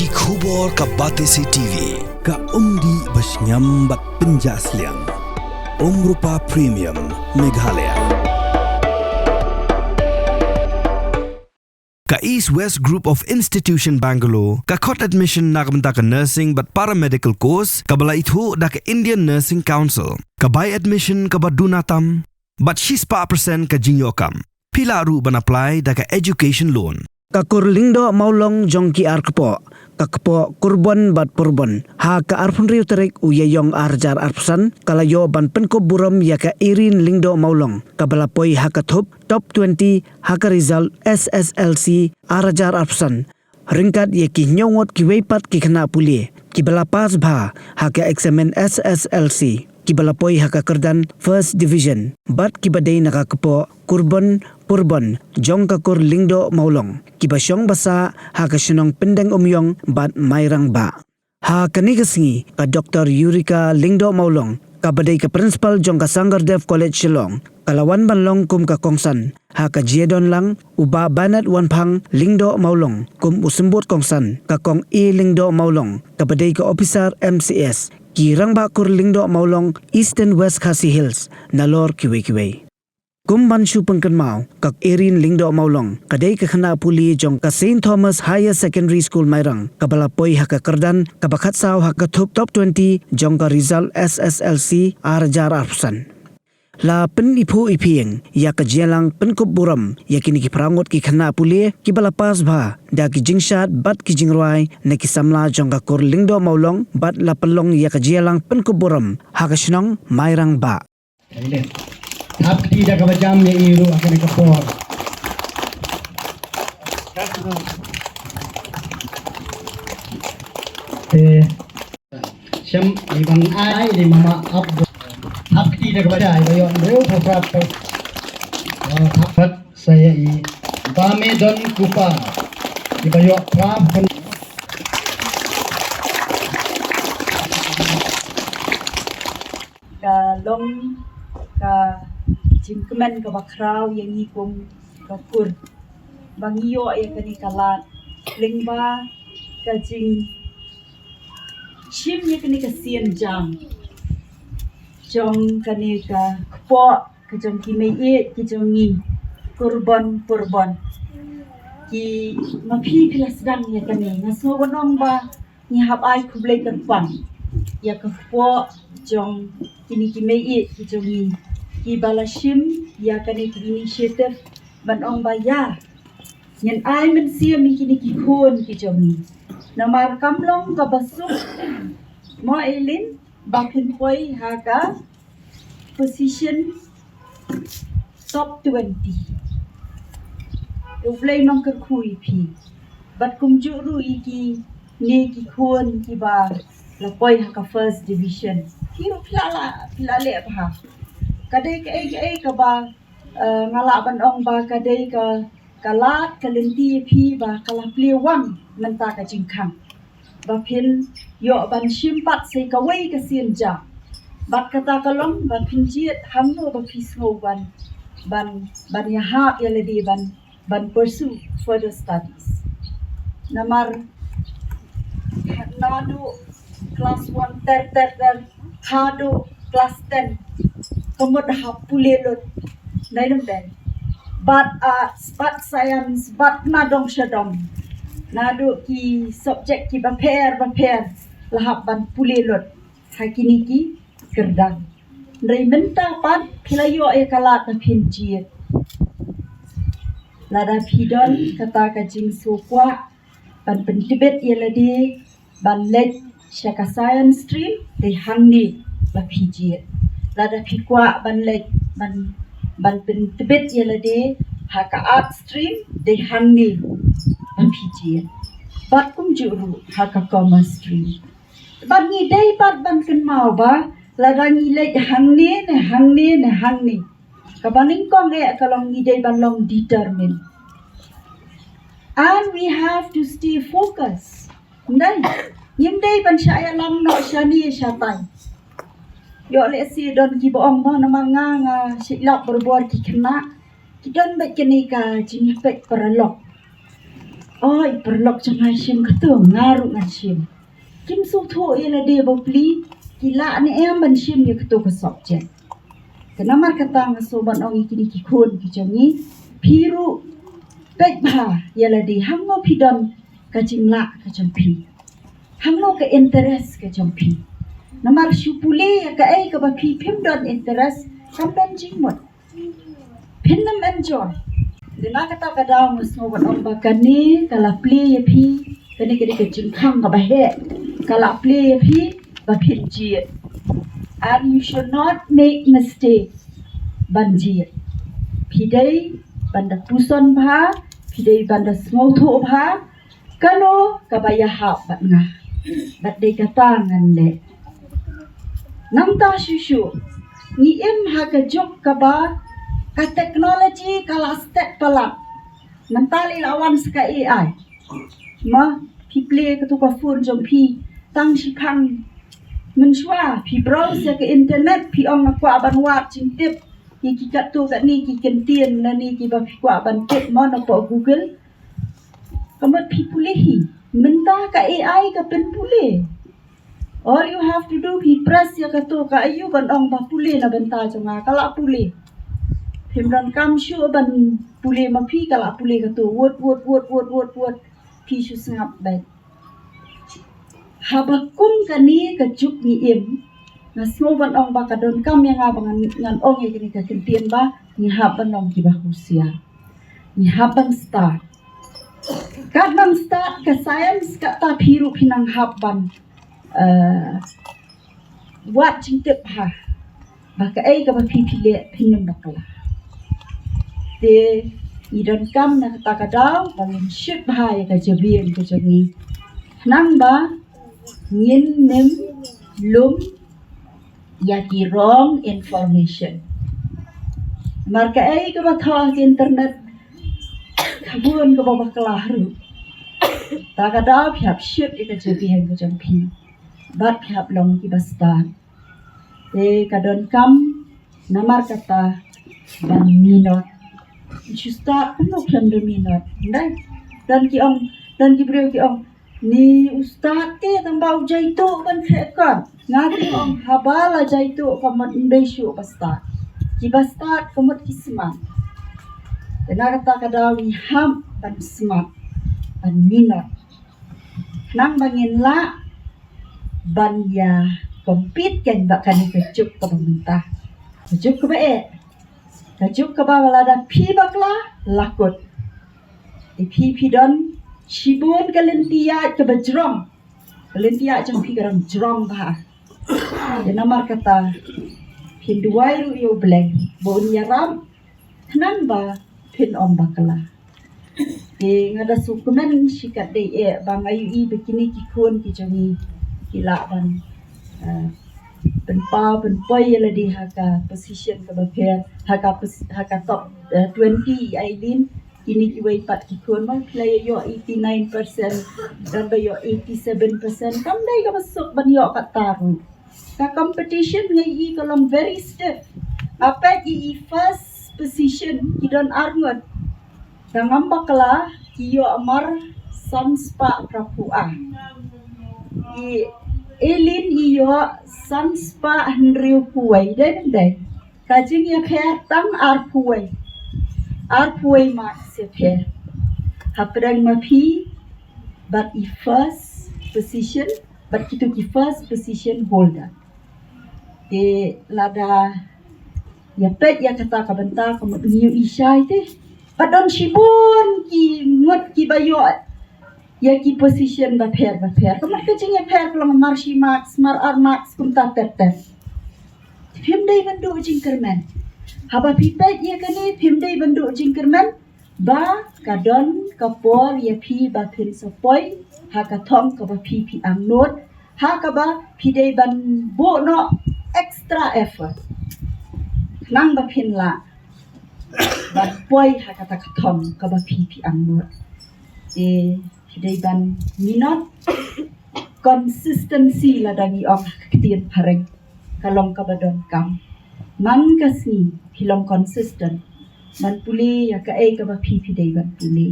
Ki khubor ka Batesi TV. Ka umdi basnyam bak penjaslian. Rupa Premium Meghalaya. Ka East West Group of Institution Bangalore, ka khot admission nakabenta ka nursing but paramedical course, ka bala itu da ka Indian Nursing Council, ka buy admission ka badunatam, but 6% ka jinyokam. Pila ru ban apply da ka education loan. Kakurlingdo maulong jongki arkepo kakpo kurban bat purban ha ka arpun riu terik uyayong arjar arpsan kalayo ban penko buram ya ka irin lingdo maulong kabalapoi ha ka top 20 ha ka result SSLC arjar arpsan ringkat ye ki nyongot ki weipat ki kena puli ki balapas bha ha ka examen SSLC ki balapoi ha ka kerdan first division bat ki badai nakakepo kurban purban jong kakur lingdo maulong kibasyong basa ha kasyunong pendeng umyong bat mayrang ba ha kanigasngi ka Dr. Eureka Lingdo Maulong kabadai ka principal jong ka Sangardev College Shillong kalawan banlong kum ka kongsan ha ka jiedon lang uba banat wanpang Lingdo Maulong kum usumbut kongsan ka kong Lingdo Maulong kabadai ka officer MCS kirang ba kur Lingdo Maulong Eastern West Khasi Hills nalor kiwe Kumban shu pengkenmau kak Erin Lingdo Maulong kadai ka khana puli jong ka St. Thomas Higher Secondary School Mairang kabalapoi ha ka kerdan kabakat saw ha ka top 20 jong ka result SSLC arjar arpsan la penipu ipieng ya ka jelang penkup buram ya kini ki prangot ki khana puli ki balapas bha da ki jingshat bat ki jingrwai ne ki samla jong ka kur Lingdo Maulong bat la pelong ya ka jelang penkup buram ha ka shnong Mairang ba Hapti dah kebajam yang iru akan kepor. Syam ibang ai di mama Abdul. Hapti dah kebajam bayon reu berapa. Hapat saya i Bame Don Kupa di bayok prab. Kalong ka jingkemen ka bakraw yang ikum kapur bangiyo ya kani kalat lingba ka jing shim ya kani ka sian jam jong kani ka po ka jong ki mei ki jong ni kurban ki mapi pilas dang ya kani ngaso wanong ba ni hab ai kublai terpang ya ka po jong kini ki mei ki jong ni ki balashim ya kani ki initiative ban ong baya nyen ai men sia mi kini ki khon ki jomi namar kamlong ka basuk mo elin bakin poi haga position top 20 ublay nong ka khui phi bat kum juru iki ne ki khon ki ba la poi haga first division ki plala le ba kadai ka ba ngala ban ong ba kadai ka kalat kalenti phi ba kala pliwang menta ka jingkhang ba phin yo ban shimpat se ka wei ka sien ja bat kata kalong ba phin jiet hamno ba phi so ban ya ha ya ledi ban pursue further studies namar nadu class 1 ter hadu class 10 kemud hapulelot nainum den but arts but science but nadong shadom nadu ki subject ki baper lahap ban pulelot hakini ki gerdang rei menta pat philayo e kalat na phinjiet lada phidon kata ka jing sokwa ban pentibet yeladi ban lek shaka science stream de hangni la phijiet lada phikwa ban lek ban pentibet yeladi haka art stream de hangni la phijiet bat kum juru haka commerce stream ban ni dai pat ban kan mau ba lada ni lek hangni kabaning kong kalong ni dai ban long determine and we have to stay focused ndai yim dai ban saya lang no shani shatai yo le si don ki boong mo na mga silap berbuat ki kena ki don ba kini ka jini pek paralok oi perlok jangai sim ketung ngaru ngan sim kim su tho ela de bopli kila ni em ban sim ye ketu kesok jen kenamar katang sobat ong ikini kikun kijangi piru pek ba ela de hamno pidon kajingla kajampi hamno ke interest kajampi namar syupule ka ai ka ba pi pimdon interest kamdan jingmot pinnam enjoy Dina kata kadang musno ban ong bakani kala play ye pi kani kani ke jingkhang ka bahe kala play ye pi ba pinji and you should not make mistake banji pi dai banda puson bha pi dai banda small tho bha kalo ka baya ha bat nga bat dai kata ngan le nam ta shushu ni em ha ka jok ka ba ka teknologi kala step palak mentali lawan ska AI ma pi play ka tu ka phone jom pi tang shi khang men shwa pi browse ke internet pi ong kwa ban wat ching tip ki ki kat tu kat ni ki ken tien na ni ki ba pi kwa ban ket mon apa Google kamat pi pulih hi menta ka AI ka pen pulih all you have to do pi press ya ka tu ka ayu ban ong ba pulih na benta changa kala pulih Himran kam syu ban pule ma phi kala pule ka to wot phi syu sangap bai habakum kani ka juk ni em na smo ban ong ba ka don kam yang abangan ngan ong ye kini ka kentien ba ni haban ong ki ba husia ni haban start kadang start ka science ka ta phiru phinang haban wat ching tip ha ba ka ai ka ba phi phile phinam bakala te idan kam na takadaw bangin shit bahaya ka jabien ka jangi nang ba ngin nem lum yaki wrong information marka ai ka ba thaw internet khabun ka ba baklaru takadaw phap shit ka jabien ka jampi bat phap long ki basta te kadon kam namar kata ban minot Justa penuh dalam 2 minit. Dan ki beliau ki ong ni ustaz ke tambah jaitu ban krekan. Ngati ong habala jaitu kamat indesyu basta. Ki basta kamat kismat. Dan kata kada wi ham ban smart ban minat. Nang bangin la ban ya compete kan bakani kecup ka pemerintah. Kecup ka bae. Kajuk ka ba wala da pi bakla lakut pi don shibun kalentia ke bajrong kalentia jang pi garang jrong ba de namar kata hinduai ru yo black bon yaram nan ba pin om bakla de ngada sukumen sikat de bang ayu I begini ki kon ki jangi ila ban ben poi la di haka position ka ba phe haka top 20 Aileen ini ki wai pat ki kon ma play yo 89% dan ba yo 87% kam dai ka masuk ban yo ka taru ka competition ngai I kolom very stiff apa ki first position ki don arngot dangam bakla ki yo amar sanspa prapua I Elin iyo sanspa hendriu puai den kajing ya kaya tang arpuai mak se phe hapdang mapi but I first position but kitu ki first position holder de lada ya pet ya kata ka benta ka niu isai te padon shibun ki ngot ki bayo ya ki position ba pher kamat kajing ya pher kalau marshi max mar ar max kumta tete phim dai bandu jingkerman haba pipet ya kani phim dai bandu jingkerman ba kadon kapor ya phi ba phin sopoi ha ka thong ka ba phi ang not ha ka ba phi dai ban bo no extra effort nang ba phin la ba poi ha ka ta ka thong ka ba phi ang not Hidai ban minot consistency la dangi ong ketien pareng kalong kabadon kam man kasni hilong consistent man puli ya ka ai ka ba pi dai ban puli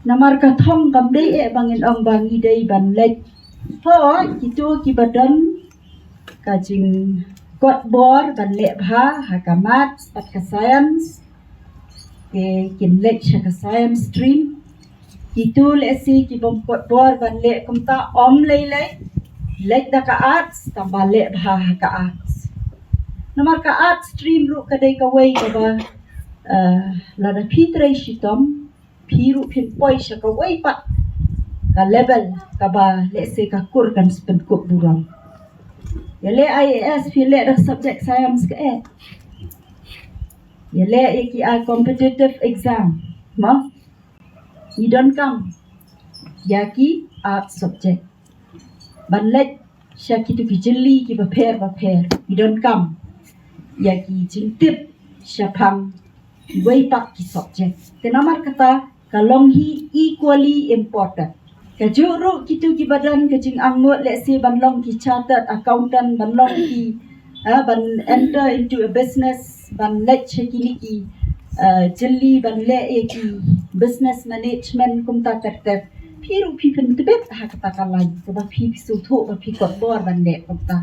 Namar ka thong kam dei bangin ong bangi dei ban lek. Ho kitu ki badan ka jing kot bor ban lek bha hakamat pat ka science ke kin lek ka science stream. Kitu lek si ki bom kot bor ban lek kumta om lek da ka arts tambah lek bha ka arts. Namar ka art stream ru ka dei ka wei ka ba lada pitre shitom piru pin poi sha ka wei pat ka level ka ba le se ka kur kan spen kup buram ya le IAS pi le da subject science ka ya le ki a competitive exam ma you don't come ya ki art subject ban le sha ki tu ki jeli ki ba pair you don't come ya ki jintip syapang way pak ki subject tenamar kata kalong hi equally important kajuru kitu ki badan kajing angot let's say banlong ki chartered accountant banlong ki ban enter into a business ban let kini ki jeli ban le ki business management kumta terteb piru pi pen tebet ha kata kalai sebab pi su tho ba pi kot bor ban le kumta